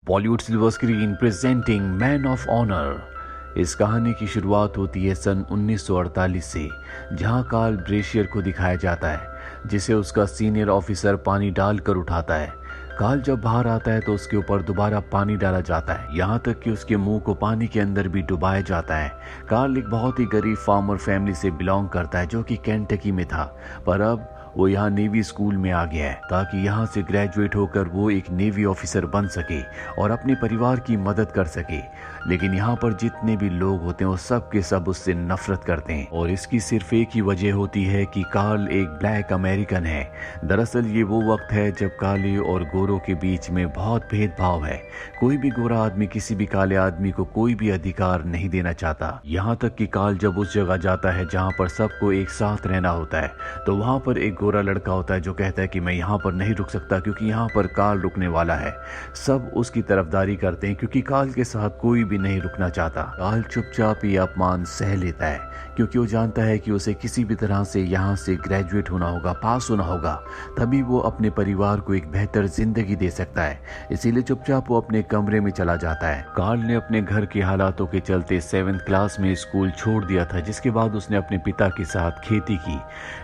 Bollywood silver screen presenting man of honour. इस कहानी की शुरुआत होती है सन 1948 से, जहां कार्ल ब्रेशियर को दिखाया जाता है जिसे उसका सीनियर ऑफिसर पानी डालकर उठाता है। कार्ल जब बाहर आता है तो उसके ऊपर दोबारा पानी डाला जाता है, यहाँ तक कि उसके मुंह को पानी के अंदर भी डुबाया जाता है। कार्ल एक बहुत ही गरीब फार्मर फैमिली से बिलोंग करता है जो कि केंटकी में था, पर अब वो यहाँ नेवी स्कूल में आ गया है ताकि यहाँ से ग्रेजुएट होकर वो एक नेवी ऑफिसर बन सके और अपने परिवार की मदद कर सके। लेकिन यहाँ पर जितने भी लोग होते हैं वो सब के सब उससे नफरत करते हैं और इसकी सिर्फ एक ही वजह होती है कि कार्ल एक ब्लैक अमेरिकन है। दरअसल ये वो वक्त है जब काले और गोरों के बीच में बहुत भेदभाव है। कोई भी गोरा आदमी किसी भी काले आदमी को कोई भी अधिकार नहीं देना चाहता। यहाँ तक कि कार्ल जब उस जगह जाता है जहाँ पर सबको एक साथ रहना होता है तो वहाँ पर एक गोरा लड़का होता है जो कहता है कि मैं यहाँ पर नहीं रुक सकता क्योंकि यहाँ पर कार्ल रुकने वाला है। सब उसकी तरफदारी करते हैं क्योंकि कार्ल के साथ कोई भी नहीं रुकना चाहता। कार्ल चुपचाप ये अपमान सह लेता है क्योंकि वो जानता है कि उसे किसी भी तरह से यहाँ से ग्रेजुएट होना होगा, पास होना होगा, तभी वो अपने परिवार को एक बेहतर जिंदगी दे सकता है। इसीलिए चुपचाप वो अपने कमरे में चला जाता है। कार्ल ने अपने घर के हालातों के चलते 7th क्लास में स्कूल छोड़ दिया था, जिसके बाद उसने अपने पिता के साथ खेती की।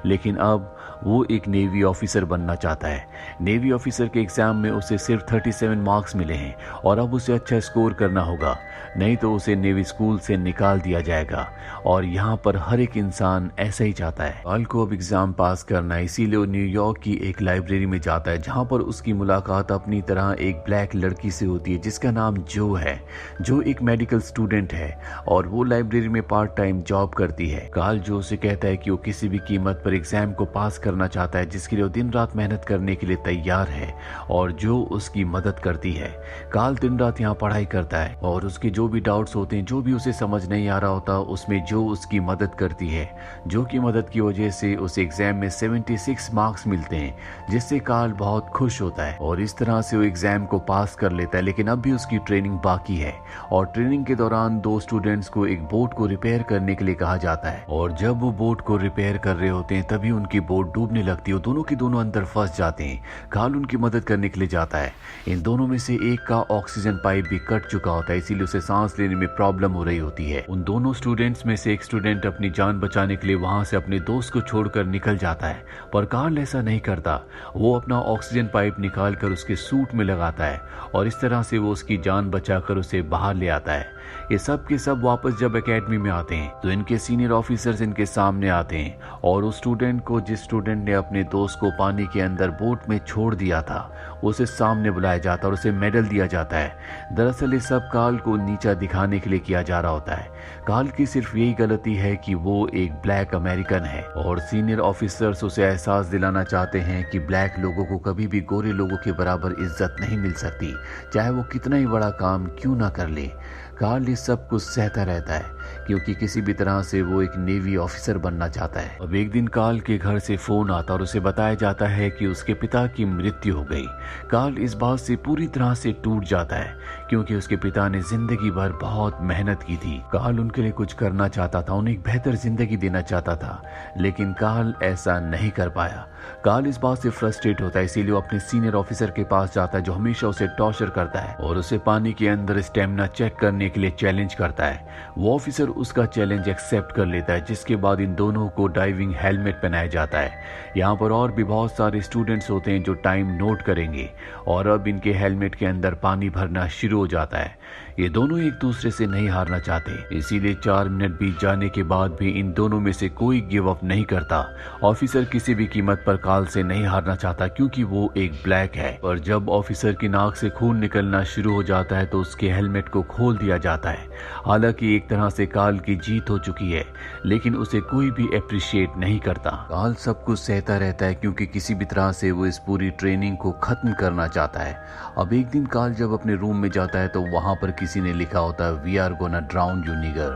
लेकिन अब वो एक नेवी ऑफिसर बनना चाहता है। नेवी ऑफिसर के एग्जाम में उसे सिर्फ 37 मार्क्स मिले हैं और अब उसे अच्छा स्कोर करना होगा, नहीं तो उसे नेवी स्कूल से निकाल दिया जाएगा। और यहाँ पर हर एक इंसान ऐसा ही चाहता है। कार्ल को अब एग्जाम पास करना है, इसीलिए वो न्यूयॉर्क की एक लाइब्रेरी में जाता है जहाँ पर उसकी मुलाकात अपनी तरह एक ब्लैक लड़की से होती है जिसका नाम जो है, जो एक मेडिकल स्टूडेंट है और वो लाइब्रेरी में पार्ट टाइम जॉब करती है। कार्ल जो उसे कहता है कि वो किसी भी कीमत पर एग्जाम को पास करना चाहता है, जिसके लिए वो दिन रात मेहनत करने के लिए तैयार है और जो उसकी मदद करती है। कार्ल दिन रात यहाँ पढ़ाई करता है और उसके जो भी डाउट्स होते हैं, जो भी उसे समझ नहीं आ रहा होता, उसमें जो उसकी मदद करती है, जो की मदद की वजह से उसे एग्जाम में 76 मार्क्स मिलते हैं, जिससे कार्ल बहुत खुश होता है और इस तरह से वो एग्जाम को पास कर लेता है। लेकिन अब भी उसकी ट्रेनिंग बाकी है और ट्रेनिंग के दौरान 2 स्टूडेंट्स को एक बोट को रिपेयर करने के लिए कहा जाता है और जब वो बोट को रिपेयर कर रहे होते हैं तभी उनकी बोट डूबने लगती है। दोनों के दोनों अंदर फंस जाते हैं। कार्ल उनकी मदद करने के लिए जाता है। इन दोनों में से एक का ऑक्सीजन पाइप भी कट चुका होता है, इसीलिए उसे सांस लेने में प्रॉब्लम हो रही होती है। उन दोनों स्टूडेंट्स में से एक स्टूडेंट अपनी जान बचाने के लिए वहां से अपने दोस्त को छोड़कर निकल जाता है, पर कार्ल ऐसा नहीं करता। वो अपना ऑक्सीजन पाइप निकालकर उसके सूट में लगाता है और इस तरह से वो उसकी जान बचाकर उसे बाहर ले आता है। ये सब के सब वापस जब एकेडमी में आते हैं तो इनके सीनियर ऑफिसर्स इनके सामने आते हैं और उस स्टूडेंट को, जिस स्टूडेंट ने अपने दोस्त को पानी के अंदर बोट में छोड़ दिया था, उसे सामने बुलाया जाता है और उसे मेडल दिया जाता है। दरअसल ये सब कार्ल को नीचा दिखाने के लिए किया जा रहा होता है। कार्ल की सिर्फ यही गलती है कि वो एक ब्लैक अमेरिकन है और सीनियर ऑफिसर्स उसे एहसास दिलाना चाहते हैं कि ब्लैक लोगों को कभी भी गोरे लोगों के बराबर इज्जत नहीं मिल सकती, चाहे वो कितना ही बड़ा काम क्यों ना कर ले। कार्ल इस सब कुछ सहता रहता है क्योंकि किसी भी तरह से वो एक नेवी ऑफिसर बनना चाहता है। अब एक दिन कार्ल के घर से फोन आता और उसे बताया जाता है कि उसके पिता की मृत्यु हो गई। कार्ल इस बात से पूरी तरह से टूट जाता है क्योंकि उसके पिता ने जिंदगी भर बहुत मेहनत की थी। कार्ल उनके लिए कुछ करना चाहता था, उन्हें एक बेहतर जिंदगी देना चाहता था, लेकिन कार्ल ऐसा नहीं कर पाया। कार्ल इस बात से फ्रस्ट्रेट होता है, इसीलिए वो अपने सीनियर ऑफिसर के पास जाता है जो हमेशा उसे टॉर्चर करता है और उसे पानी के अंदर स्टेमिना चेक करने के लिए चैलेंज करता है। वो ऑफिसर उसका चैलेंज एक्सेप्ट कर लेता है, जिसके बाद इन दोनों को डाइविंग हेलमेट पहनाया जाता है। यहाँ पर और भी बहुत सारे स्टूडेंट्स होते हैं जो टाइम नोट करेंगे और अब इनके हेलमेट के अंदर पानी भरना शुरू हो जाता है। ये दोनों एक दूसरे से नहीं हारना चाहते, इसीलिए 4 मिनट बीत जाने के बाद भी इन दोनों में से कोई गिव अप नहीं करता। ऑफिसर किसी भी कीमत पर कार्ल से नहीं हारना चाहता क्योंकि वो एक ब्लैक है, पर जब ऑफिसर की नाक से खून निकलना शुरू हो जाता है तो उसके हेलमेट को खोल दिया जाता है। हालांकि एक तरह से कार्ल की जीत हो चुकी है, लेकिन उसे कोई भी अप्रिशिएट नहीं करता। कार्ल सब कुछ सहता रहता है क्योंकि किसी भी तरह से वो इस पूरी ट्रेनिंग को खत्म करना चाहता है। अब एक दिन कार्ल जब अपने रूम में जाता है तो वहां पर किसी ने लिखा होता है, we are gonna drown you nigger,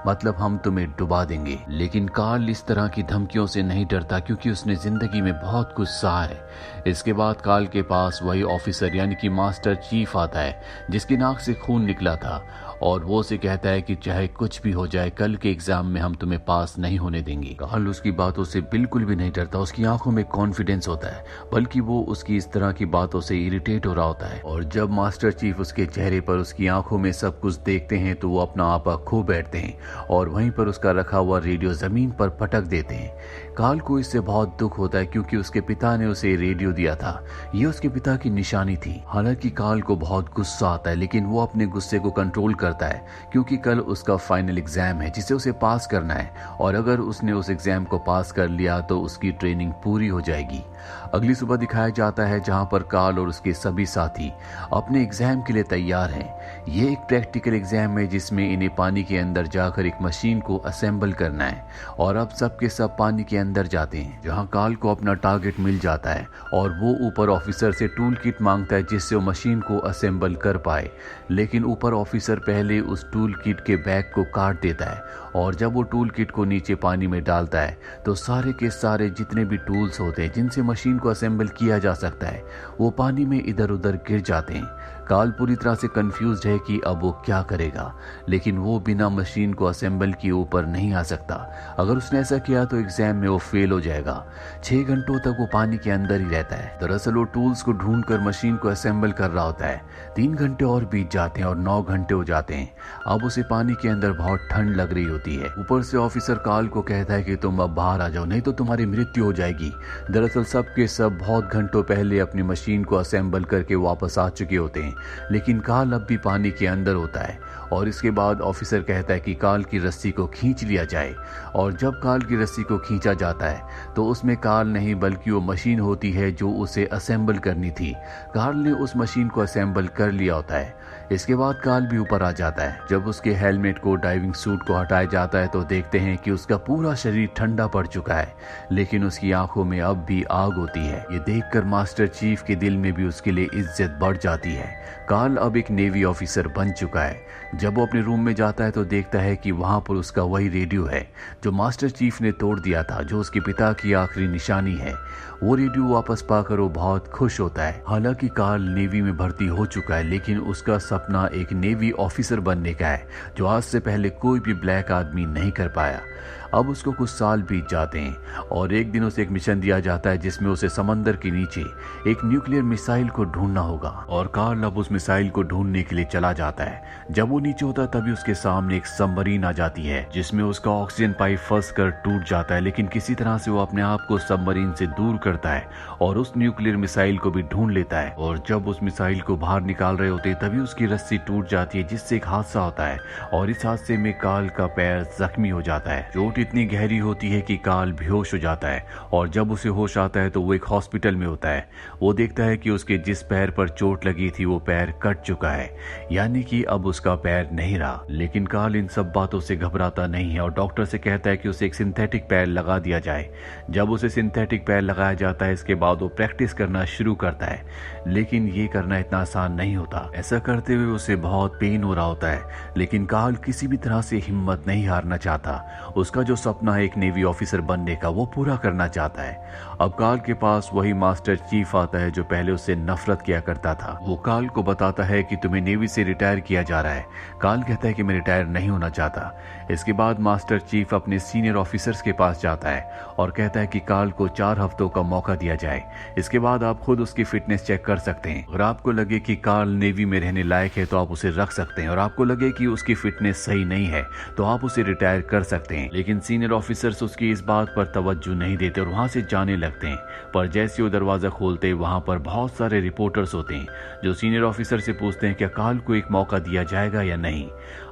मतलब हम तुम्हें डुबा देंगे। लेकिन कार्ल इस तरह की धमकियों से नहीं डरता क्योंकि उसने जिंदगी में बहुत कुछ सहा है। इसके बाद कार्ल के पास वही ऑफिसर यानी कि मास्टर चीफ आता है जिसकी नाक से खून निकला था और वो उसे कहता है कि चाहे कुछ भी हो जाए कल के एग्जाम में हम तुम्हें पास नहीं होने देंगे। कार्ल उसकी बातों से बिल्कुल भी नहीं डरता, उसकी आंखों में कॉन्फिडेंस होता है, बल्कि वो उसकी इस तरह की बातों से इरिटेट हो रहा होता है। और जब मास्टर चीफ उसके चेहरे पर उसकी आंखों में सब कुछ देखते हैं तो वो अपना आपा खो बैठते हैं और वहीं पर उसका रखा हुआ रेडियो जमीन पर पटक देते हैं। कार्ल को इससे बहुत दुख होता है क्योंकि उसके पिता ने उसे रेडियो दिया था, ये उसके पिता की निशानी थी। हालांकि कार्ल को बहुत गुस्सा आता है लेकिन वो अपने गुस्से को कंट्रोल करता है क्योंकि कल उसका फाइनल एग्जाम है जिसे उसे पास करना है और अगर उसने उस एग्जाम को पास कर लिया तो उसकी ट्रेनिंग पूरी हो जाएगी। अगली सुबह दिखाया जाता है जहां पर कार्ल और उसके सभी साथी अपने एग्जाम के लिए तैयार हैं। ये एक प्रैक्टिकल एग्जाम है जिसमें इन्हें पानी के अंदर जाकर एक मशीन को असेंबल करना है और अब सब के सब पानी के अंदर जाते हैं जहां कार्ल को अपना टारगेट मिल जाता है और वो ऊपर ऑफिसर से टूल किट मांगता है जिससे वो मशीन को असेंबल कर पाए। लेकिन ऊपर ऑफिसर पहले उस टूल किट के बैग को काट देता है और जब वो टूल किट को नीचे पानी में डालता है तो सारे के सारे जितने भी टूल्स होते हैं जिनसे मशीन को असेंबल किया जा सकता है वो पानी में इधर उधर गिर जाते हैं। कार्ल पूरी तरह से कंफ्यूज्ड है कि अब वो क्या करेगा, लेकिन वो बिना मशीन को असेंबल किए ऊपर नहीं आ सकता। अगर उसने ऐसा किया तो एग्जाम में वो फेल हो जाएगा। 6 घंटों तक वो पानी के अंदर ही रहता है। दरअसल वो टूल्स को ढूंढकर मशीन को असेंबल कर रहा होता है। 3 घंटे और बीत जाते हैं और 9 घंटे हो जाते हैं। अब उसे पानी के अंदर बहुत ठंड लग रही होती है। ऊपर से ऑफिसर कार्ल को कहता है कि तुम अब बाहर आ जाओ नहीं तो तुम्हारी मृत्यु हो जाएगी। दरअसल सब के सब बहुत घंटों पहले अपनी मशीन को असेंबल करके वापस आ चुके होते हैं, लेकिन कार्ल अब भी पानी के अंदर होता है। और इसके बाद ऑफिसर कहता है कि कार्ल की रस्सी को खींच लिया जाए और जब कार्ल की रस्सी को खींचा जाता है तो उसमें कार्ल नहीं बल्कि वो मशीन होती है जो उसे असेंबल करनी थी। कार्ल ने उस मशीन को असेंबल कर लिया होता है। इसके बाद कार्ल भी ऊपर आ जाता है। जब उसके हेलमेट को डाइविंग सूट को हटाया जाता है तो देखते हैं कि उसका पूरा शरीर ठंडा पड़ चुका है, लेकिन उसकी आंखों में अब भी आग होती है। ये देखकर मास्टर चीफ के दिल में भी उसके लिए इज्जत बढ़ जाती है। कार्ल अब एक नेवी ऑफिसर बन चुका है। जब वो अपने रूम में जाता है तो देखता है कि वहां पर उसका वही रेडियो है जो मास्टर चीफ ने तोड़ दिया था, जो उसके पिता की आखिरी निशानी है। वो रेडियो वापस पाकर वो बहुत खुश होता है। हालांकि कार्ल नेवी में भर्ती हो चुका है, लेकिन उसका सपना एक नेवी ऑफिसर बनने का है जो आज से पहले कोई भी ब्लैक आदमी नहीं कर पाया। अब उसको कुछ साल बीत जाते हैं और एक दिन उसे एक मिशन दिया जाता है जिसमें उसे समंदर के नीचे एक न्यूक्लियर मिसाइल को ढूंढना होगा और कार्ल अब उस मिसाइल को ढूंढने के लिए चला जाता है। जब वो नीचे होता है तभी उसके सामने एक सबमरीन आ जाती है जिसमें उसका ऑक्सीजन पाइप फंस कर टूट जाता है, लेकिन किसी तरह से वो अपने आप को सबमरीन से दूर करता है और उस न्यूक्लियर मिसाइल को भी ढूंढ लेता है। और जब उस मिसाइल को बाहर निकाल रहे होते तभी उसकी रस्सी टूट जाती है जिससे एक हादसा होता है और इस हादसे में कार्ल का पैर जख्मी हो जाता है। चोट इतनी गहरी होती है कि कार्ल बेहोश हो जाता है और जब उसे होश आता है तो वो एक हॉस्पिटल में होता है। वो देखता है कि उसके जिस पैर पर चोट लगी थी वो पैर कट चुका है, यानी कि अब उसका पैर नहीं रहा। लेकिन कार्ल इन सब बातों से घबराता नहीं है और डॉक्टर से कहता है कि उसे एक सिंथेटिक पैर लगा दिया जाए। जब उसे सिंथेटिक पैर लगाया जाता है इसके बाद वो प्रैक्टिस करना शुरू करता है, लेकिन ये करना इतना आसान नहीं होता। ऐसा करते हुए उसे बहुत पेन हो रहा होता है, लेकिन कार्ल किसी भी तरह से हिम्मत नहीं हारना चाहता। उसका जो सपना है एक नेवी ऑफिसर बनने का वो पूरा करना चाहता है। अब कार्ल के पास वही मास्टर चीफ आता है जो पहले उससे नफरत किया करता था। वो कार्ल को बताता है कि तुम्हें नेवी से रिटायर किया जा रहा है। कार्ल कहता है कि मैं रिटायर नहीं होना चाहता। इसके बाद मास्टर चीफ अपने सीनियर ऑफिसर्स के पास जाता है और कहता है कि कार्ल को 4 हफ्तों का मौका दिया जाए। इसके बाद आप खुद उसकी फिटनेस चेक कर सकते हैं और आपको लगे कि कार्ल नेवी में रहने लायक है तो आप उसे रख सकते हैं और आपको लगे कि उसकी फिटनेस सही नहीं है तो आप उसे रिटायर कर सकते हैं। लेकिन सीनियर ऑफिसर्स उसकी इस बात पर तवज्जो नहीं देते और वहां से जाने लगते हैं। पर जैसे वो दरवाजा खोलते वहां पर बहुत सारे रिपोर्टर्स होते हैं जो सीनियर ऑफिसर से पूछते हैं क्या कार्ल को एक मौका दिया जाएगा या नहीं।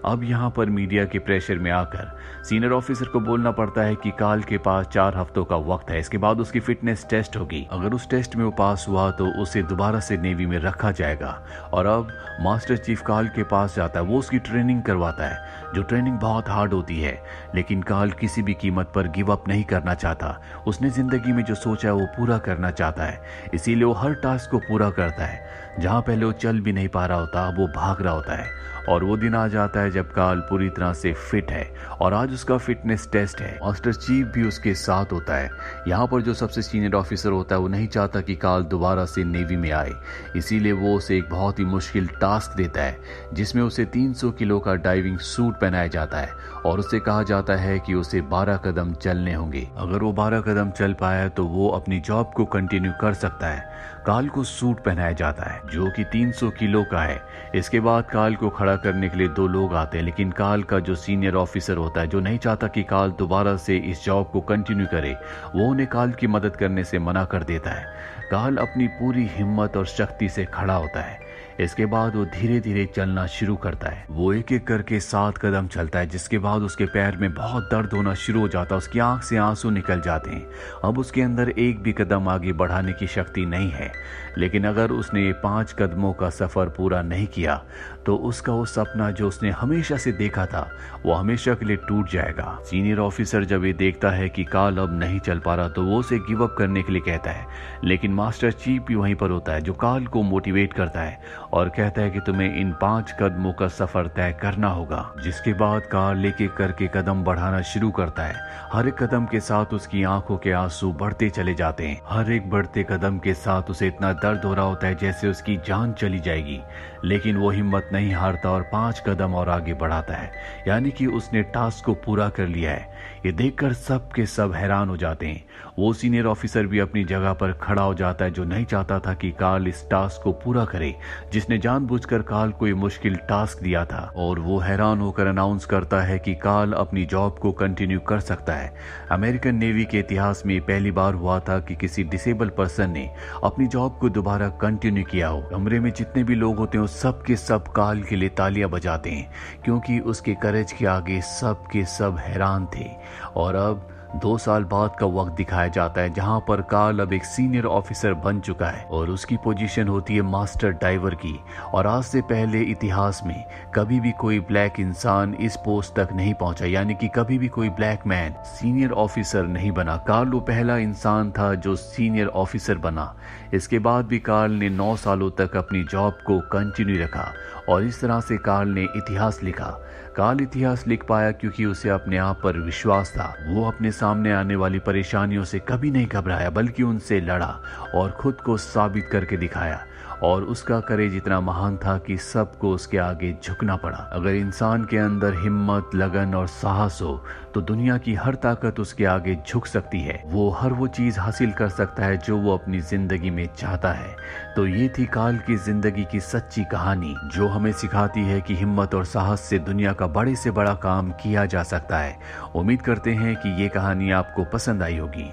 अब यहाँ पर मीडिया के प्रेशर में आकर सीनियर ऑफिसर को बोलना पड़ता है कि कार्ल के पास 4 हफ्तों का वक्त है। इसके बाद उसकी फिटनेस टेस्ट होगी। अगर उस टेस्ट में वो पास हुआ तो उसे दोबारा से नेवी में रखा जाएगा। और अब मास्टर चीफ कार्ल के पास जाता है, वो उसकी ट्रेनिंग करवाता है जो ट्रेनिंग बहुत हार्ड होती है। लेकिन कार्ल किसी भी कीमत पर गिव अप नहीं करना चाहता। उसने जिंदगी में जो सोचा है वो पूरा करना चाहता है, इसीलिए वो हर टास्क को पूरा करता है। जहां पहले वो चल भी नहीं पा रहा होता, अब वो भाग रहा होता है। और वो दिन आ जाता है जब कार्ल पूरी तरह से फिट है और आज उसका फिटनेस टेस्ट है। मास्टर चीफ भी उसके साथ होता है। यहाँ पर जो सबसे सीनियर ऑफिसर होता है वो नहीं चाहता कि कार्ल दोबारा से नेवी में आए, इसीलिए वो उसे एक बहुत ही मुश्किल टास्क देता है जिसमें उसे 300 किलो का डाइविंग सूट पहनाया जाता है और उसे कहा जाता है कि उसे 12 कदम चलने होंगे। अगर वो 12 कदम चल पाया तो वो अपनी जॉब को कंटिन्यू कर सकता है। कार्ल को सूट पहनाया जाता है जो कि 300 किलो का है। इसके बाद कार्ल को खड़ा करने के लिए 2 लोग आते हैं, लेकिन कार्ल का जो सीनियर ऑफिसर होता है, जो नहीं चाहता कि कार्ल दोबारा से इस जॉब को कंटिन्यू करे, वो उन्हें कार्ल की मदद करने से मना कर देता है। कार्ल अपनी पूरी हिम्मत और शक्ति से खड़ा होता है। इसके बाद वो धीरे धीरे चलना शुरू करता है। वो एक एक करके 7 कदम चलता है, जिसके बाद उसके पैर में बहुत दर्द होना शुरू हो जाता है। उसकी आंख से आंसू निकल जाते हैं। अब उसके अंदर एक भी कदम आगे बढ़ाने की शक्ति नहीं है, लेकिन अगर उसने ये 5 कदमों का सफर पूरा नहीं किया तो उसका वो सपना जो उसने हमेशा से देखा था वो हमेशा के लिए टूट जाएगा। सीनियर ऑफिसर जब ये देखता है कि कार्ल अब नहीं चल पा रहा तो वो उसे गिव अप करने के लिए कहता है, लेकिन मास्टर चीफ भी वहीं पर होता है जो कार्ल को मोटिवेट करता है और कहता है कि तुम्हें इन 5 कदमों का सफर तय करना होगा। जिसके बाद कार्ल एक एक करके कदम बढ़ाना शुरू करता है। हर एक कदम के साथ उसकी आंखों के आंसू बढ़ते चले जाते हैं। हर एक बढ़ते कदम के साथ उसे इतना दर्द हो रहा होता है जैसे उसकी जान चली जाएगी, लेकिन वो हिम्मत नहीं हारता और 5 कदम और आगे बढ़ाता है, यानी कि उसने टास्क को पूरा कर लिया है। ये देखकर सब के सब हैरान हो जाते हैं। वो सीनियर ऑफिसर भी अपनी जगह पर खड़ा हो जाता है जो नहीं चाहता था कि कार्ल इस टास्क को पूरा करे, जिसने जानबूझकर कार्ल को ये मुश्किल टास्क दिया था। और वो हैरान होकर अनाउंस करता है कि कार्ल अपनी जॉब को कंटिन्यू कर सकता है। अमेरिकन नेवी के इतिहास में पहली बार हुआ था कि किसी डिसेबल पर्सन ने अपनी जॉब को दोबारा कंटिन्यू किया हो। कमरे में जितने भी लोग होते हैं सब के सब कार्ल के लिए तालियां बजाते हैं, क्योंकि उसके करेज के आगे सब के सब हैरान थे। और अब 2 साल बाद का वक्त दिखाया जाता है जहां पर कार्ल अब एक सीनियर ऑफिसर बन चुका है और उसकी पोजीशन होती है मास्टर डाइवर की। और आज से पहले इतिहास में कभी भी कोई ब्लैक इंसान इस पोस्ट तक नहीं पहुंचा, यानी कि कभी भी कोई ब्लैक मैन सीनियर ऑफिसर नहीं बना। कार्ल वो पहला इंसान था जो सीनियर ऑफिसर बना। इसके बाद भी कार्ल ने 9 सालों तक अपनी जॉब को कंटिन्यू रखा और इस तरह से कार्ल ने इतिहास लिखा। कार्ल इतिहास लिख पाया क्योंकि उसे अपने आप पर विश्वास था। वो अपने सामने आने वाली परेशानियों से कभी नहीं घबराया, बल्कि उनसे लड़ा और खुद को साबित करके दिखाया। और उसका करेज इतना महान था कि सबको उसके आगे झुकना पड़ा। अगर इंसान के अंदर हिम्मत, लगन और साहस हो तो दुनिया की हर ताकत उसके आगे झुक सकती है। वो हर वो चीज हासिल कर सकता है जो वो अपनी जिंदगी में चाहता है। तो ये थी कार्ल की जिंदगी की सच्ची कहानी, जो हमें सिखाती है कि हिम्मत और साहस से दुनिया का बड़े से बड़ा काम किया जा सकता है। उम्मीद करते हैं कि ये कहानी आपको पसंद आई होगी।